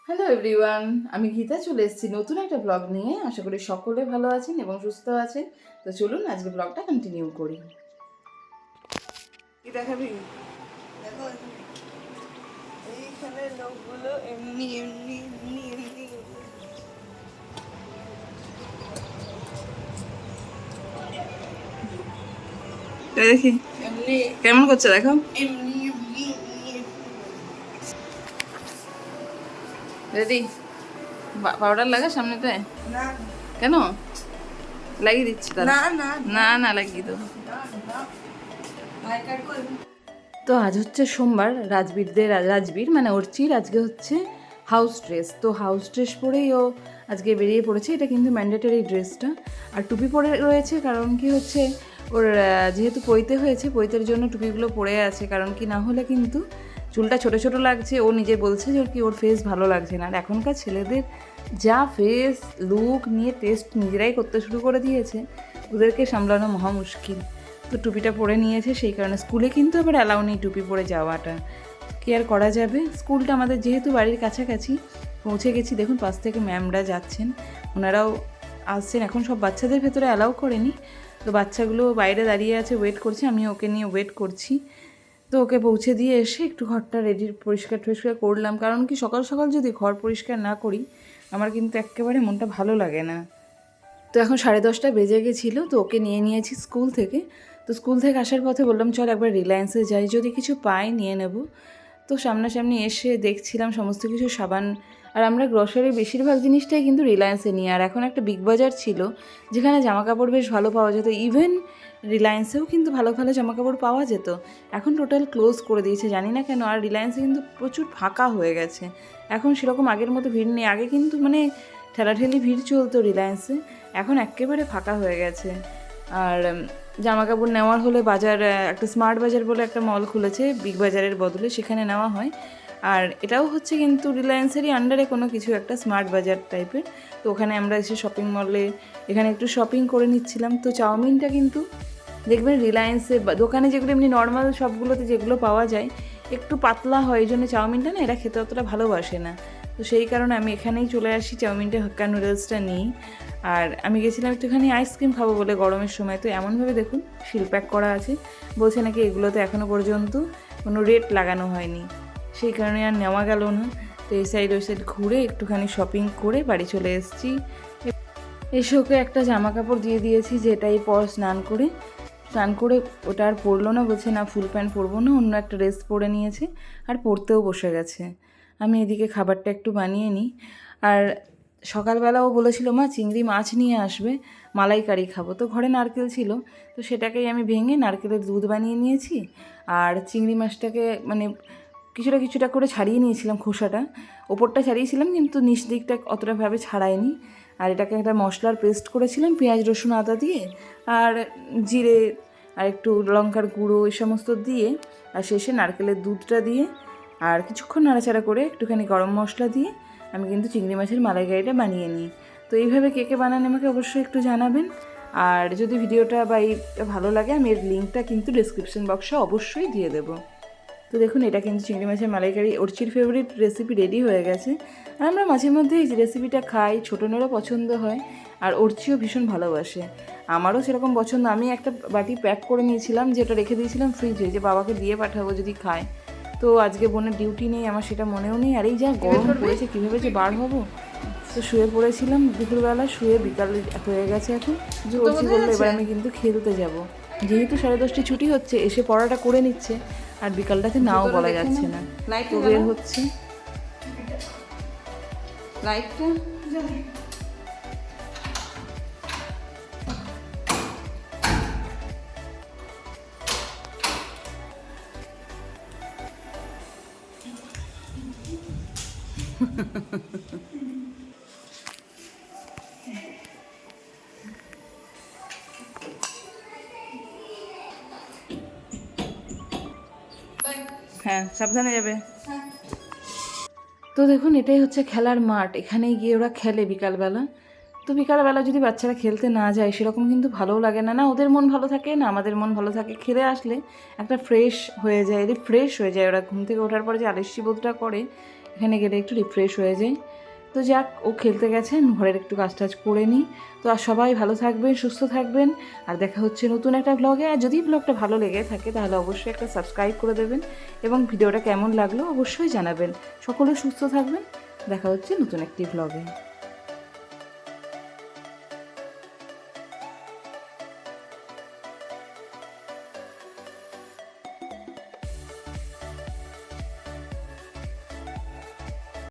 Hello everyone, আমি গীতা চলে এসেছি নতুন একটা ব্লগ নিয়ে। আশা করি সকলে ভালো আছেন এবং সুস্থ আছেন। তো চলুন আজকে ব্লগটা কন্টিনিউ করি। কি দেখাবি? দেখো এইখানে লোকগুলো এমনি এমনি এমনি এমনি দেখি এমনি কেমন করছে, দেখো। এমনি এমনি এমনি রেডি? পাউডার লাগা সামনেটায়? না কেন? লাগিয়ে দিচ্ছি তাহলে। না না না না, লাগিয়ে দেবো। না ভাই কাট করে তো আজ হচ্ছে সোমবার। রাজবীর মানে অর্চির আজকে হচ্ছে হাউস ড্রেস। তো হাউস ড্রেস পরেই ও আজকে বেরিয়ে পড়েছে। এটা কিন্তু ম্যান্ডেটরি ড্রেসটা। আর টুপি পরে রয়েছে, কারণ কি হচ্ছে ওর যেহেতু পৈতে হয়েছে, পৈতের জন্য টুপিগুলো পরে আছে। কারণ কি না হলে কিন্তু চুলটা ছোটো ছোটো লাগছে। ও নিজে বলছে যে ওর ফেস ভালো লাগছে না। আর এখনকার ছেলেদের যা ফেস লুক নিয়ে টেস্ট নিজেরাই করতে শুরু করে দিয়েছে, ওদেরকে সামলানো মহা মুশকিল। তো টুপিটা পরে নিয়েছে, সেই কারণে স্কুলে কিন্তু আবার অ্যালাউ নেই টুপি পরে যাওয়াটা। কি আর করা যাবে, স্কুলটা আমাদের যেহেতু বাড়ির কাছাকাছি পৌঁছে গেছি। দেখুন পাশ থেকে ম্যামরা যাচ্ছেন, ওনারাও আসছেন। এখন সব বাচ্চাদের ভেতরে অ্যালাউ করেনি, তো বাচ্চাগুলো বাইরে দাঁড়িয়ে আছে, ওয়েট করছে। আমি ওকে নিয়ে ওয়েট করছি। তো ওকে পৌঁছে দিয়ে এসে একটু ঘরটা পরিষ্কার টরিষ্কার করলাম। কারণ কি সকাল সকাল যদি ঘর পরিষ্কার না করি, আমার কিন্তু একেবারে মনটা ভালো লাগে না। তো এখন 10:30 বেজে গেছিলো। তো ওকে নিয়ে নিয়েছি স্কুল থেকে। তো স্কুল থেকে আসার পথে বললাম চল একবার রিলায়েন্সে যাই, যদি কিছু পাই নিয়ে নেব। তো সামনাসামনি এসে দেখছিলাম সমস্ত কিছু সাবান। আর আমরা গ্রসারির বেশিরভাগ জিনিসটাই কিন্তু রিলায়েন্সে নিই। আর এখন একটা বিগ বাজার ছিল যেখানে জামাকাপড় বেশ ভালো পাওয়া যেত। ইভেন রিলায়েন্সেও কিন্তু ভালো ভালো জামাকাপড় পাওয়া যেত। এখন টোটাল ক্লোজ করে দিয়েছে, জানি না কেন। আর রিলায়েন্সে কিন্তু প্রচুর ফাঁকা হয়ে গেছে। এখন সেরকম আগের মতো ভিড় নেই। আগে কিন্তু মানে ঠেলাঠেলি ভিড় চলতো রিলায়েন্সে, এখন একেবারে ফাঁকা হয়ে গেছে। আর জামা কাপড় নেওয়ার হলে বাজার, একটা স্মার্ট বাজার বলে একটা মল খুলেছে বিগ বাজারের বদলে, সেখানে নেওয়া হয়। আর এটাও হচ্ছে কিন্তু রিলায়েন্সেরই আন্ডারে কোনো কিছু একটা স্মার্ট বাজার টাইপের। তো ওখানে আমরা এসে শপিং মলে এখানে একটু শপিং করে নিচ্ছিলাম। তো চাউমিনটা কিন্তু দেখবেন রিলায়েন্সে দোকানে যেগুলো এমনি নর্মাল সবগুলোতে যেগুলো পাওয়া যায় একটু পাতলা হয়, এই জন্য চাউমিনটা না এরা খেতে অতটা ভালোবাসে না। তো সেই কারণে আমি এখানেই চলে আসি, চাউমিনটা হাক্কা নুডলসটা নিই। আর আমি গেছিলাম একটুখানি আইসক্রিম খাবো বলে গরমের সময়। তো এমনভাবে দেখুন সিল প্যাক করা আছে, বলছে নাকি এগুলোতে এখনও পর্যন্ত কোনো রেট লাগানো হয়নি, সেই কারণে আর নেওয়া গেল না। তো এই সাইড ওই সাইড ঘুরে একটুখানি শপিং করে বাড়ি চলে এসেছি। এসে ওকে একটা জামা কাপড় দিয়ে দিয়েছি, যেটাই পর স্নান করে ওটা আর পরলো না, বলছে না ফুল প্যান্ট পরবো না, অন্য একটা ড্রেস পরে নিয়েছে আর পরতেও বসে গেছে। আমি এদিকে খাবারটা একটু বানিয়ে নিই। আর সকালবেলাও বলেছিল মা চিংড়ি মাছ নিয়ে আসবে, মালাইকারি খাবো। তো ঘরে নারকেল ছিল, তো সেটাকেই আমি ভেঙে নারকেলের দুধ বানিয়ে নিয়েছি। আর চিংড়ি মাছটাকে মানে কিছুটা কিছুটা করে ছাড়িয়ে নিয়েছিলাম, খোসাটা ওপরটা ছাড়িয়েছিলাম কিন্তু নিচ দিকটা অতটাভাবে ছাড়াইনি। আর এটাকে একটা মশলার পেস্ট করেছিলাম পেঁয়াজ রসুন আদা দিয়ে, আর জিরে আর একটু লঙ্কার গুঁড়ো এই সমস্ত দিয়ে, আর শেষে নারকেলের দুধটা দিয়ে আর কিছুক্ষণ নাড়াচাড়া করে একটুখানি গরম মশলা দিয়ে আমি কিন্তু চিংড়ি মাছের মালাইকারিটা বানিয়ে নিই। তো এইভাবে কে কে বানান আমাকে অবশ্যই একটু জানাবেন। আর যদি ভিডিওটা বা এইটা ভালো লাগে, আমি এর লিঙ্কটা কিন্তু ডিসক্রিপশন বক্সে অবশ্যই দিয়ে দেবো। তো দেখুন এটা কিন্তু চিংড়ি মাছের মালাইকারি অর্চির ফেভারিট রেসিপি রেডি হয়ে গেছে। আর আমরা মাঝে মধ্যে এই রেসিপিটা খাই, ছোটনেরও পছন্দ হয় আর অর্চিও ভীষণ ভালোবাসে। আমারও সেরকম পছন্দ। আমি একটা বাটি প্যাক করে নিয়েছিলাম, যেটা রেখে দিয়েছিলাম ফ্রিজে, যে বাবাকে দিয়ে পাঠাবো যদি খায়। তো আজকে বোনের ডিউটি নেই, আমার সেটা মনেও নেই। আর এই যা গরম পড়েছে, কীভাবে যে বার হবো। তো শুয়ে পড়েছিলাম দুপুরবেলা, শুয়ে বিকাল হয়ে গেছে এখন। অর্চি বললো এবার আমি কিন্তু খেলতে যাব। যেহেতু 10:30 ছুটি হচ্ছে, এসে পড়াটা করে নিচ্ছে। আর বিকালটাতে নাও বলা যাচ্ছে না, তো বের হচ্ছে লাইটটা। হ্যাঁ সাবধানে যাবে। তো দেখুন এটাই হচ্ছে খেলার মাঠ, এখানেই গিয়ে ওরা খেলে বিকালবেলা। তো বিকালবেলা যদি বাচ্চারা খেলতে না যায় সেরকম কিন্তু ভালোও লাগে না, না ওদের মন ভালো থাকে না আমাদের মন ভালো থাকে। খেলে আসলে একটা ফ্রেশ হয়ে যায়, রিফ্রেশ হয়ে যায় ওরা। ঘুম থেকে ওঠার পরে যে আলস্যি বোধটা করে, এখানে গেলে একটু রিফ্রেশ হয়ে যায়। তো যাক, ও খেলতে গেছেন, ঘরের একটু কাজ টাজ করে নিই। তো আর সবাই ভালো থাকবেন, সুস্থ থাকবেন, আর দেখা হচ্ছে নতুন একটা ব্লগে। আর যদি ব্লগটা ভালো লেগে থাকে তাহলে অবশ্যই একটা সাবস্ক্রাইব করে দেবেন এবং ভিডিওটা কেমন লাগলো অবশ্যই জানাবেন। সকলে সুস্থ থাকবেন, দেখা হচ্ছে নতুন একটি ব্লগে।